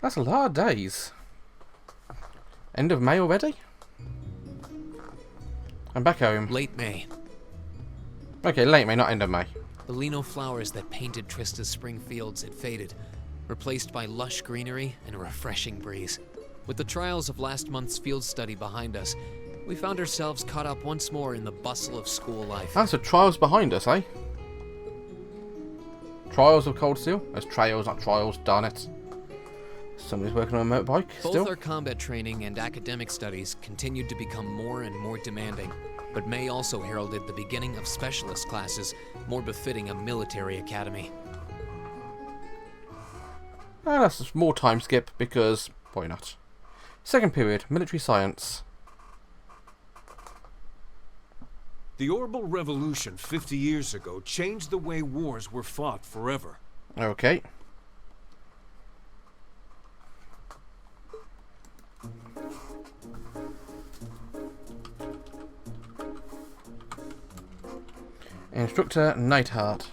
That's a lot of days. End of May already? I'm back home. Late May. Okay, late May, not end of May. The lino flowers that painted Trista's spring fields had faded, replaced by lush greenery and a refreshing breeze. With the trials of last month's field study behind us, we found ourselves caught up once more in the bustle of school life. Ah, so trials behind us, eh? Trials of Cold Steel? There's trails, not trials, darn it. Somebody's working on a motorbike still. Both our combat training and academic studies continued to become more and more demanding, but May also heralded the beginning of specialist classes, more befitting a military academy. Ah, that's a small time skip because why not? Second period, military science. The Orbital Revolution 50 years ago changed the way wars were fought forever. Okay. Instructor Neidhart.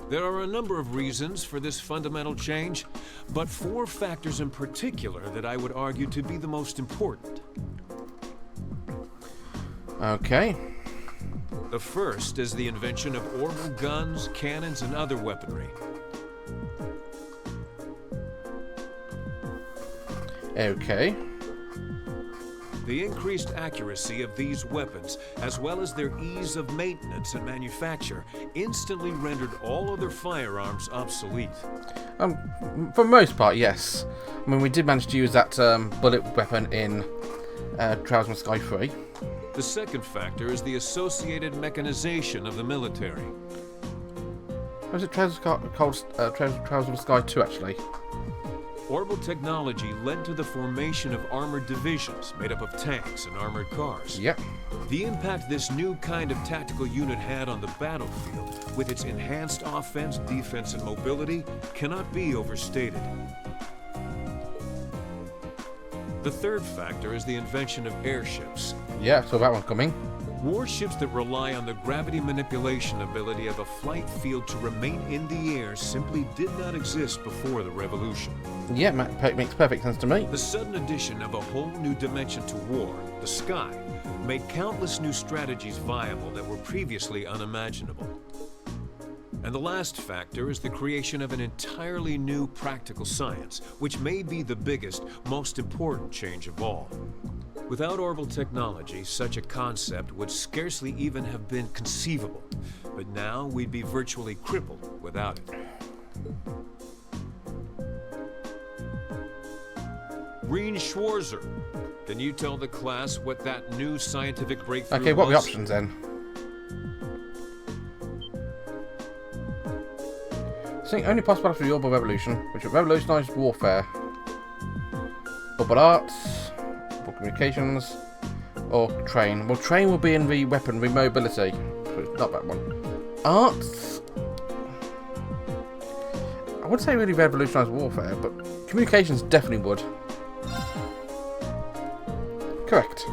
There are a number of reasons for this fundamental change, but 4 factors in particular that I would argue to be the most important. Okay. The first is the invention of orbital guns, cannons, and other weaponry. Okay. The increased accuracy of these weapons, as well as their ease of maintenance and manufacture, instantly rendered all other firearms obsolete. For the most part, yes. I mean, we did manage to use that bullet weapon in Trials of Sky 3. The second factor is the associated mechanization of the military. Was it Trials of Sky 2, actually? Orbital technology led to the formation of armored divisions made up of tanks and armored cars. Yep. The impact this new kind of tactical unit had on the battlefield, with its enhanced offense, defense, and mobility, cannot be overstated. The third factor is the invention of airships. Yeah, saw that one coming. Warships that rely on the gravity manipulation ability of a flight field to remain in the air simply did not exist before the revolution. Yeah, makes perfect sense to me. The sudden addition of a whole new dimension to war, the sky, made countless new strategies viable that were previously unimaginable. And the last factor is the creation of an entirely new practical science, which may be the biggest, most important change of all. Without orbital technology, such a concept would scarcely even have been conceivable. But now we'd be virtually crippled without it. Rean Schwarzer, can you tell the class what that new scientific breakthrough was? Okay, what are the options then? Think only possible after the Orbital Revolution, which revolutionized warfare. Orbital arts, or communications, or train. Well, train will be in the weaponry mobility, so it's not that one. Arts, I would say really revolutionized warfare, but communications definitely would. Correct.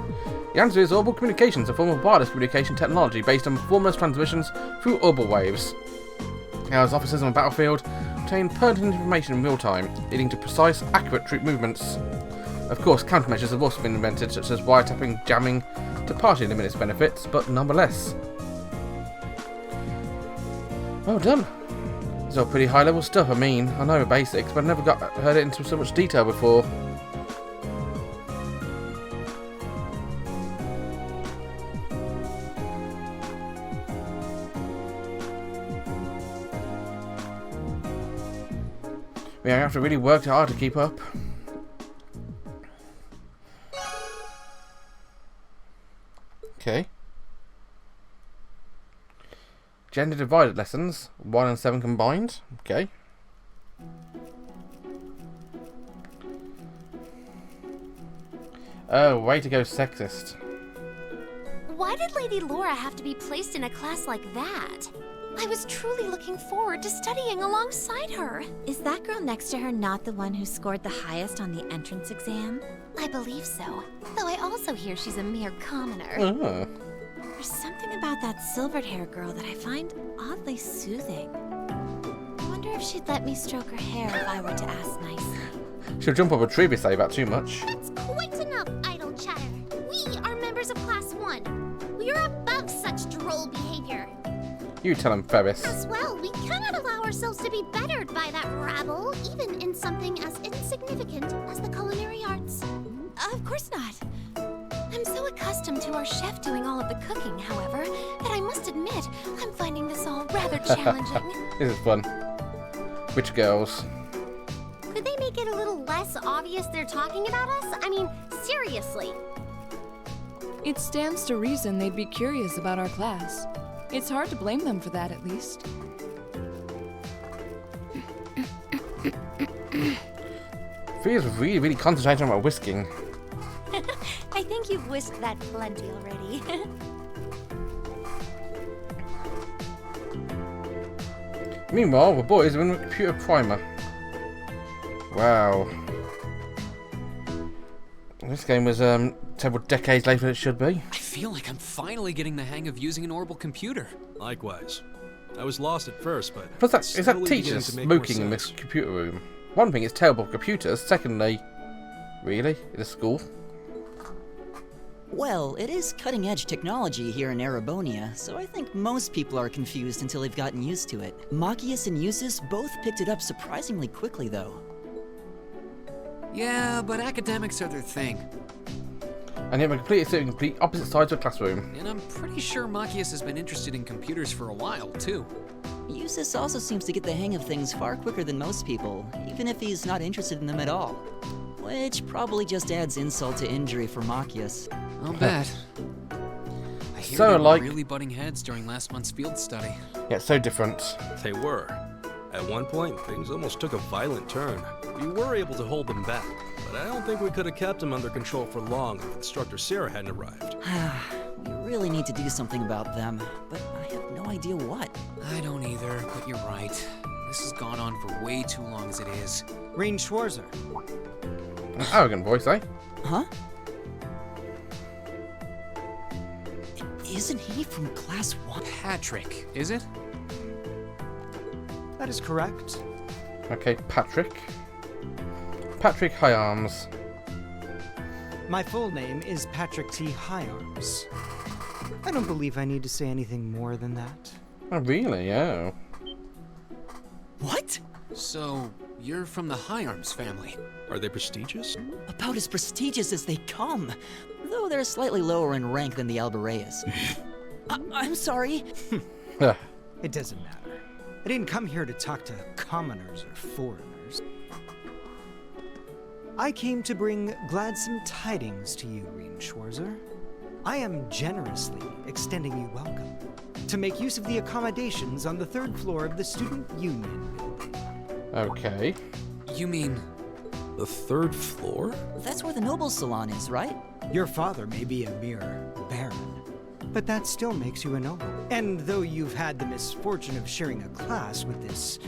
The answer is orbital communications, a form of wireless communication technology based on performance transmissions through orbital waves. As officers on the battlefield obtain pertinent information in real time, leading to precise, accurate troop movements. Of course, countermeasures have also been invented, such as wiretapping, jamming, to partially limit its benefits, but nonetheless. Well done. It's all pretty high-level stuff. I mean, I know the basics, but I've never heard it into so much detail before. I have to really work hard to keep up. Okay. Gender divided lessons, 1 and 7 combined. Okay. Oh, way to go sexist. Why did Lady Laura have to be placed in a class like that? I was truly looking forward to studying alongside her. Is that girl next to her not the one who scored the highest on the entrance exam? I believe so, though I also hear she's a mere commoner. Oh. There's something about that silvered hair girl that I find oddly soothing. I wonder if she'd let me stroke her hair if I were to ask nicely. She'll jump up a tree if you say about too much. That's quite enough idle chatter. We are members of Class 1. We are above such droll behavior. You tell him, Ferris. As well, we cannot allow ourselves to be bettered by that rabble, even in something as insignificant as the culinary arts. Of course not. I'm so accustomed to our chef doing all of the cooking, however, that I must admit I'm finding this all rather challenging. This is fun. Which girls? Could they make it a little less obvious they're talking about us? I mean, seriously. It stands to reason they'd be curious about our class. It's hard to blame them for that, at least. Fia's really concentrating on my whisking. I think you've whisked that plenty already. Meanwhile, the boys are in the computer primer. Wow. This game was several decades later than it should be. I feel like I'm finally getting the hang of using an orbital computer. Likewise. I was lost at first, but Plus that, is that slowly teachers beginning to make more smoking in this sense. computer room? One thing, it's terrible for computers. Secondly, really? In a school? Well, it is cutting-edge technology here in Erebonia, so I think most people are confused until they've gotten used to it. Machias and Eustace both picked it up surprisingly quickly, though. Yeah, but academics are their thing. And yet we're completely sitting complete opposite sides of the classroom. And I'm pretty sure Machias has been interested in computers for a while, too. Eustace also seems to get the hang of things far quicker than most people, even if he's not interested in them at all. Which probably just adds insult to injury for Machias. I'll bet. I hear So, they were like- really butting heads during last month's field study. Yeah, it's so different. They were. At one point, things almost took a violent turn. We were able to hold them back, but I don't think we could have kept them under control for long if Instructor Sarah hadn't arrived. We really need to do something about them, but I have no idea what. I don't either, but you're right. This has gone on for way too long as it is. Rean Schwarzer. An arrogant voice, eh? Huh? Isn't he from Class 1? Patrick, is it? That is correct. Okay, Patrick. Patrick Hyarms. My full name is Patrick T. Hyarms. I don't believe I need to say anything more than that. Oh, really? Oh. What? So, you're from the Hyarms family. Are they prestigious? About as prestigious as they come, though they're slightly lower in rank than the Albareas. I'm sorry. It doesn't matter. I didn't come here to talk to commoners or foreigners. I came to bring gladsome tidings to you, Rean Schwarzer. I am generously extending you welcome to make use of the accommodations on the 3rd floor of the Student Union building. Okay. You mean... The 3rd floor? That's where the Noble's salon is, right? Your father may be a mere baron, but that still makes you a noble. And though you've had the misfortune of sharing a class with this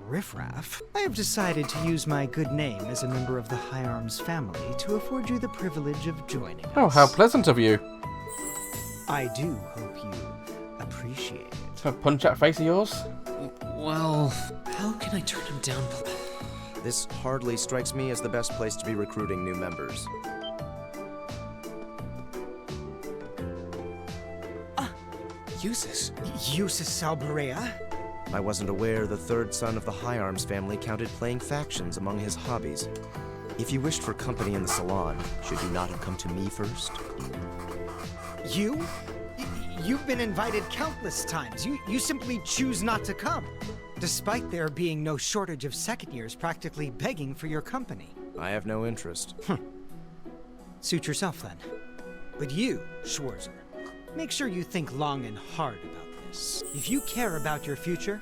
riffraff, I have decided to use my good name as a member of the Hyarms family to afford you the privilege of joining us. Oh, how pleasant of you. I do hope you appreciate it. That punch that face of yours? Well, how can I turn him down? This hardly strikes me as the best place to be recruiting new members. Eustace. Eustace Albarea? I wasn't aware the 3rd son of the Hyarms family counted playing factions among his hobbies. If you wished for company in the salon, should you not have come to me first? You? You've been invited countless times. You simply choose not to come, despite there being no shortage of second years practically begging for your company. I have no interest. Suit yourself then. But you, Schwarzer, make sure you think long and hard about this. If you care about your future,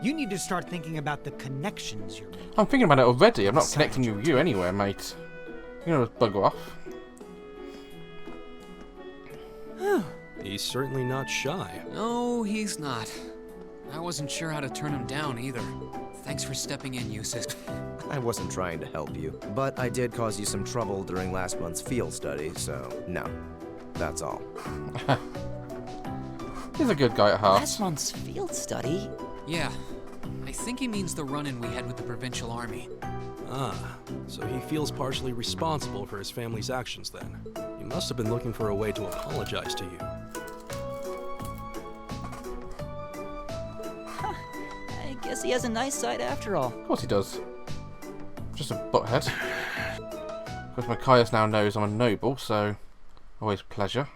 you need to start thinking about the connections you're making. I'm thinking about it already. I'm not connecting with you anywhere, mate. You know, bugger off. He's certainly not shy. No, he's not. I wasn't sure how to turn him down either. Thanks for stepping in, Eustace. I wasn't trying to help you, but I did cause you some trouble during last month's field study, so no. That's all. He's a good guy at heart. Last month's field study? Yeah, I think he means the run-in we had with the provincial army. Ah, so he feels partially responsible for his family's actions then. He must have been looking for a way to apologize to you. I guess he has a nice side after all. Of course he does. Just a butthead. Of course, Machias now knows I'm a noble, so always a pleasure.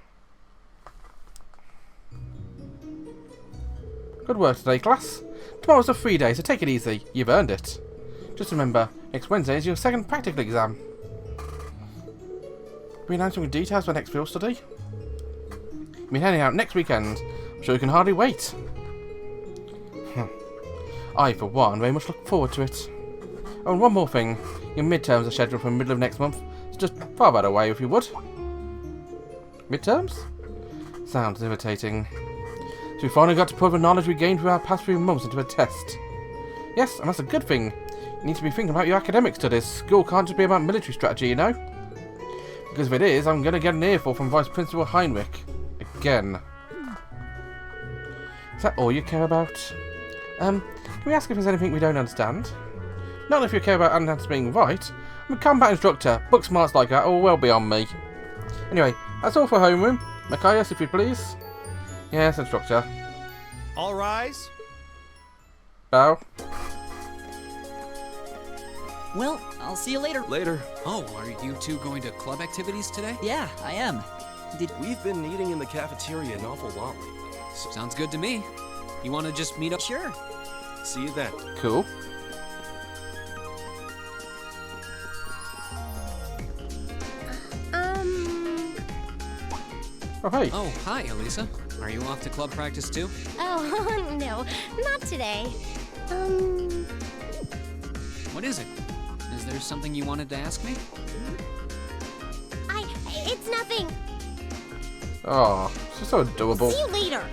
Good work today, class. Tomorrow's a free day, so take it easy. You've earned it. Just remember, next Wednesday is your second practical exam. We announcing details for next field study? We're heading out next weekend. I'm sure you can hardly wait. I, for one, very much look forward to it. Oh, and one more thing. Your midterms are scheduled for the middle of next month, so just file that away if you would. Midterms? Sounds irritating. So we finally got to put the knowledge we gained through our past few months into a test. Yes, and that's a good thing. You need to be thinking about your academic studies. School can't just be about military strategy, you know? Because if it is, I'm going to get an earful from Vice Principal Heinrich. Again. Is that all you care about? Can we ask if there's anything we don't understand? Not if you care about answers being right. I'm a combat instructor. Book smarts like that are well beyond me. Anyway, that's all for homeroom. Machias, if you please. Yes, instructor. All rise. Bow. Well, I'll see you later. Later. Oh, are you two going to club activities today? Yeah, I am. We've been eating in the cafeteria an awful lot lately. Sounds good to me. You want to just meet up? Sure. See you then. Cool. Oh, hey. Oh, hi, Elisa. Are you off to club practice too? Oh, no, not today. What is it? Is there something you wanted to ask me? It's nothing. Oh, she's so adorable. See you later.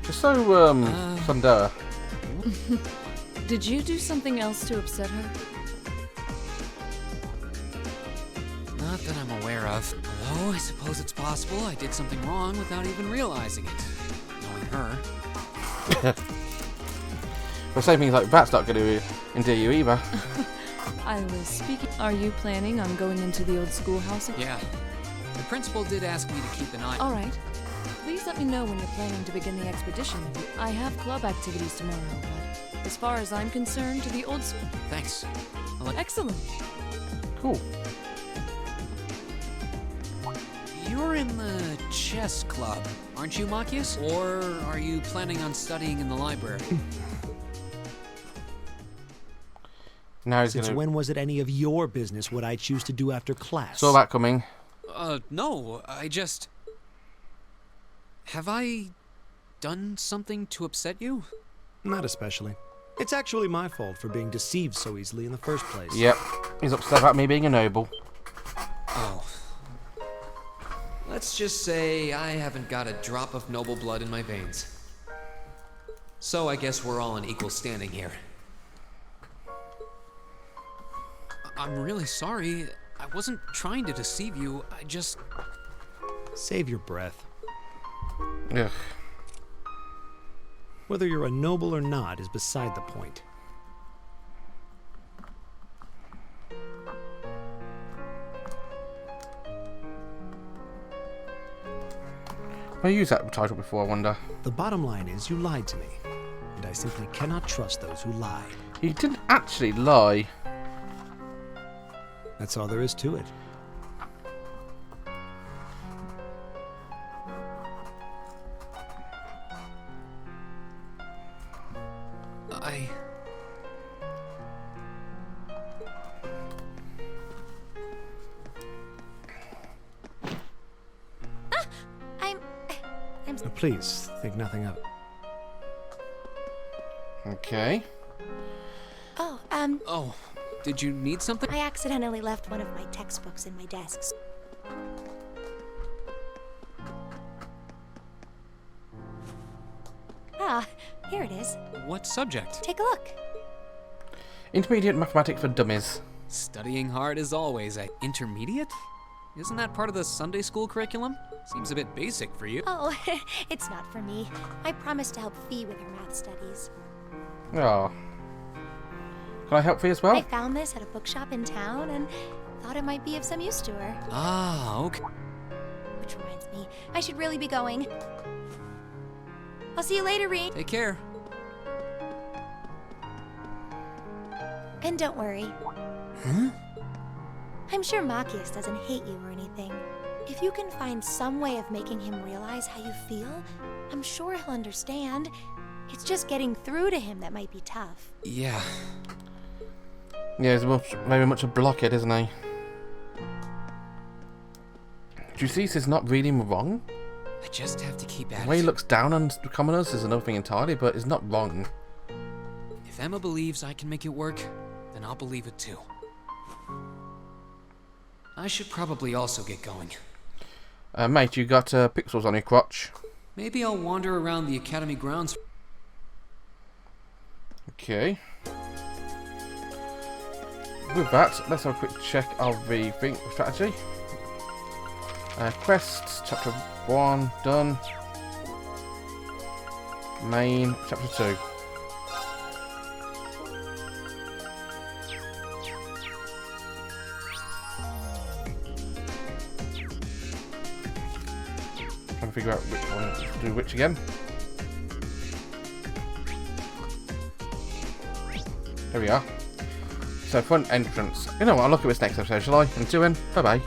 She's so, tsundere. Did you do something else to upset her? Not that I'm aware of. Although, I suppose it's possible I did something wrong without even realizing it. Knowing her. But saying things like that's not going to endear you either. I was speaking. Are you planning on going into the old schoolhouse again? Yeah. The principal did ask me to keep an eye. All right. Please let me know when you're planning to begin the expedition. I have club activities tomorrow, but as far as I'm concerned, to the old school. Thanks. Excellent. Cool. You're in the chess club, aren't you, Machias? Or are you planning on studying in the library? Now he's Since gonna... when was it any of your business what I choose to do after class? Saw that coming. No, I just... Have I done something to upset you? Not especially. It's actually my fault for being deceived so easily in the first place. Yep. He's upset about me being a noble. Oh. Let's just say I haven't got a drop of noble blood in my veins. So I guess we're all in equal standing here. I'm really sorry. I wasn't trying to deceive you. I just... Save your breath. Ugh. Whether you're a noble or not is beside the point. I used that title before, I wonder. The bottom line is you lied to me, and I simply cannot trust those who lie. He didn't actually lie. That's all there is to it. Please, think nothing of it. Okay. Oh, Oh, did you need something? I accidentally left one of my textbooks in my desk. Ah, here it is. What subject? Take a look. Intermediate Mathematics for Dummies. Studying hard as always. Intermediate? Isn't that part of the Sunday school curriculum? Seems a bit basic for you. Oh, it's not for me. I promised to help Fee with her math studies. Oh. Can I help Fee as well? I found this at a bookshop in town and thought it might be of some use to her. Ah, okay. Which reminds me, I should really be going. I'll see you later, Rean. Take care. And don't worry. Huh? I'm sure Machias doesn't hate you or anything. If you can find some way of making him realize how you feel, I'm sure he'll understand. It's just getting through to him that might be tough. Yeah. Yeah, he's very much a blockhead, isn't he? Juice is not really wrong. I just have to keep at The way he it. looks down on the commoners is another thing entirely, but it's not wrong. If Emma believes I can make it work, then I'll believe it too. I should probably also get going. Mate, you got pixels on your crotch. Maybe I'll wander around the academy grounds. Okay. With that, let's have a quick check of the strategy. Quests, chapter 1, done. Main, chapter 2. Trying to figure out which one to do which again. There we are. So, front entrance. You know what, I'll look at this next episode, shall I? Until then, bye-bye.